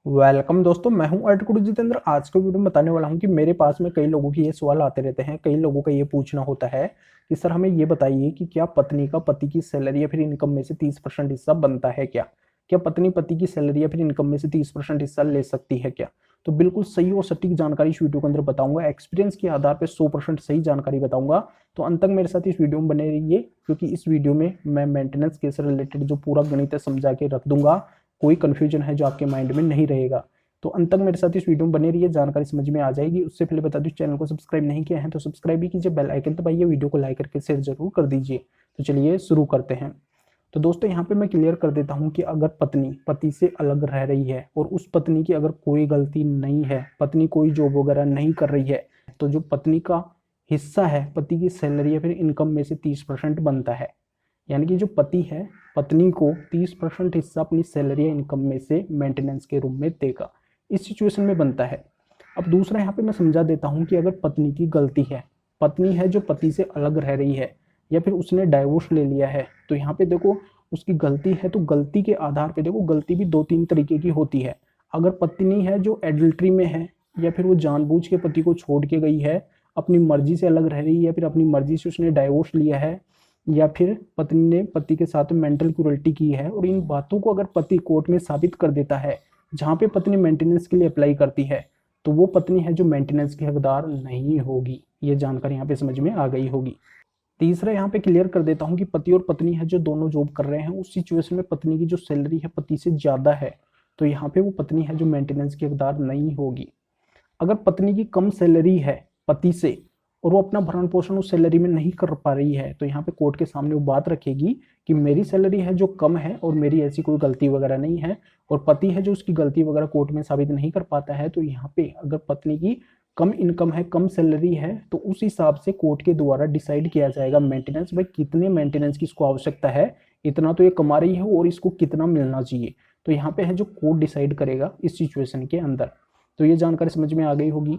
Welcome दोस्तों, मैं हूं अर्ट गुरु जितेंद्र। आज के वीडियो में बताने वाला हूं कि मेरे पास में कई लोगों के ये सवाल आते रहते हैं। कई लोगों का ये पूछना होता है कि सर हमें ये बताइए कि क्या पत्नी का पति की सैलरी या फिर इनकम में से 30% हिस्सा बनता है क्या? क्या पत्नी पति की सैलरी या फिर इनकम में से 30% हिस्सा ले सकती है क्या? तो बिल्कुल सही और सटीक जानकारी इस वीडियो के अंदर बताऊंगा। एक्सपीरियंस के आधार पर 100% सही जानकारी बताऊंगा। तो अंत तक मेरे साथ इस वीडियो में बने रहिए, क्योंकि इस वीडियो में मैं मेंटेनेंस केस से रिलेटेड जो पूरा गणित है समझा के रख दूंगा। कोई कंफ्यूजन है जो आपके माइंड में नहीं रहेगा। तो अंत तक मेरे साथ इस वीडियो में बने रहिए, जानकारी समझ में आ जाएगी। उससे पहले बता दूं, चैनल को सब्सक्राइब नहीं किया है तो सब्सक्राइब भी कीजिए, बेल आइकन दबाइए, वीडियो को लाइक करके शेयर जरूर कर दीजिए। तो चलिए शुरू करते हैं। तो दोस्तों यहाँ पे मैं क्लियर कर देता हूँ कि अगर पत्नी पति से अलग रह रही है और उस पत्नी की अगर कोई गलती नहीं है, पत्नी कोई जॉब वगैरह नहीं कर रही है, तो जो पत्नी का हिस्सा है पति की सैलरी या फिर इनकम में से 30% बनता है। यानी कि जो पति है पत्नी को 30% हिस्सा अपनी सैलरी या इनकम में से मेंटेनेंस के रूप में देगा। इस सिचुएशन में बनता है। अब दूसरा यहाँ पे मैं समझा देता हूँ कि अगर पत्नी की गलती है, पत्नी है जो पति से अलग रह रही है या फिर उसने डाइवोर्स ले लिया है, तो यहाँ पे देखो उसकी गलती है, तो गलती के आधार पे देखो गलती भी दो तीन तरीके की होती है। अगर पत्नी है जो एडल्ट्री में है या फिर वो जानबूझ के पति को छोड़ के गई है, अपनी मर्जी से अलग रह रही है या फिर अपनी मर्जी से उसने डाइवोर्स लिया है, या फिर पत्नी ने पति के साथ मेंटल क्रूरल्टी की है, और इन बातों को अगर पति कोर्ट में साबित कर देता है, जहाँ पे पत्नी मेंटेनेंस के लिए अप्लाई करती है, तो वो पत्नी है जो मेंटेनेंस की हकदार नहीं होगी। ये जानकारी यहाँ पे समझ में आ गई होगी। तीसरा यहाँ पे क्लियर कर देता हूँ कि पति और पत्नी है जो दोनों जॉब कर रहे हैं, उस सिचुएशन में पत्नी की जो सैलरी है पति से ज्यादा है, तो यहाँ पे वो पत्नी है जो मेंटेनेंस की हकदार नहीं होगी। अगर पत्नी की कम सैलरी है पति से और वो अपना भरण पोषण उस सैलरी में नहीं कर पा रही है, तो यहाँ पे कोर्ट के सामने वो बात रखेगी कि मेरी सैलरी है जो कम है और मेरी ऐसी कोई गलती वगैरह नहीं है, और पति है जो उसकी गलती वगैरह कोर्ट में साबित नहीं कर पाता है। तो यहाँ पे अगर पत्नी की कम इनकम है, कम सैलरी है, तो उस हिसाब से कोर्ट के द्वारा डिसाइड किया जाएगा मेंटेनेंस, भाई कितने मेंटेनेंस की इसको आवश्यकता है, इतना तो ये कमा रही है और इसको कितना मिलना चाहिए। तो यहाँ पे है जो कोर्ट डिसाइड करेगा इस सिचुएशन के अंदर। तो ये जानकारी समझ में आ गई होगी।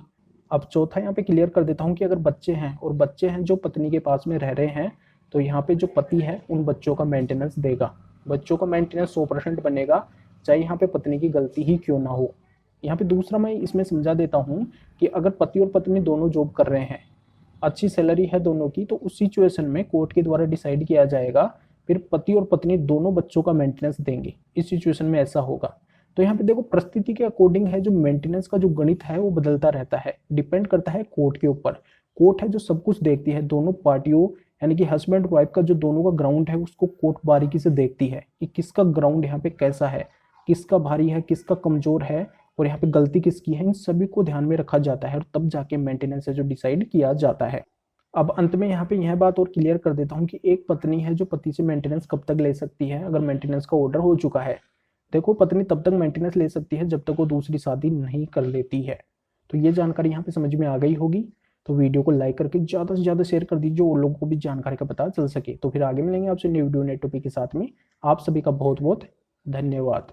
अब चौथा यहाँ पे क्लियर कर देता हूँ कि अगर बच्चे हैं और बच्चे हैं जो पत्नी के पास में रह रहे हैं, तो यहाँ पे जो पति है उन बच्चों का मेंटेनेंस देगा। बच्चों का मेंटेनेंस 100% बनेगा, चाहे यहाँ पे पत्नी की गलती ही क्यों ना हो। यहाँ पे दूसरा मैं इसमें समझा देता हूँ कि अगर पति और पत्नी दोनों जॉब कर रहे हैं, अच्छी सैलरी है दोनों की, तो उस सिचुएशन में कोर्ट के द्वारा डिसाइड किया जाएगा, फिर पति और पत्नी दोनों बच्चों का मेंटेनेंस देंगे। इस सिचुएशन में ऐसा होगा। तो यहाँ पे देखो परिस्थिति के अकॉर्डिंग है जो मेंटेनेंस का जो गणित है वो बदलता रहता है, डिपेंड करता है कोर्ट के ऊपर। कोर्ट है जो सब कुछ देखती है, दोनों पार्टियों यानी कि हस्बैंड और वाइफ का जो दोनों का ग्राउंड है उसको कोर्ट बारीकी से देखती है कि किसका ग्राउंड यहाँ पे कैसा है, किसका भारी है, किसका कमजोर है, और यहाँ पे गलती किसकी है, इन सभी को ध्यान में रखा जाता है और तब जाके मेंटेनेंस है जो डिसाइड किया जाता है। अब अंत में यहाँ पे यह बात और क्लियर कर देता हूँ कि एक पत्नी है जो पति से मेंटेनेंस कब तक ले सकती है अगर मेंटेनेंस का ऑर्डर हो चुका है। देखो पत्नी तब तक मेंटेनेंस ले सकती है जब तक वो दूसरी शादी नहीं कर लेती है। तो ये जानकारी यहाँ पे समझ में आ गई होगी। तो वीडियो को लाइक करके ज़्यादा से ज़्यादा शेयर कर दीजिए और लोगों को भी जानकारी का पता चल सके। तो फिर आगे मिलेंगे आपसे न्यू वीडियो नए टॉपिक के साथ में। आप सभी का बहुत बहुत धन्यवाद।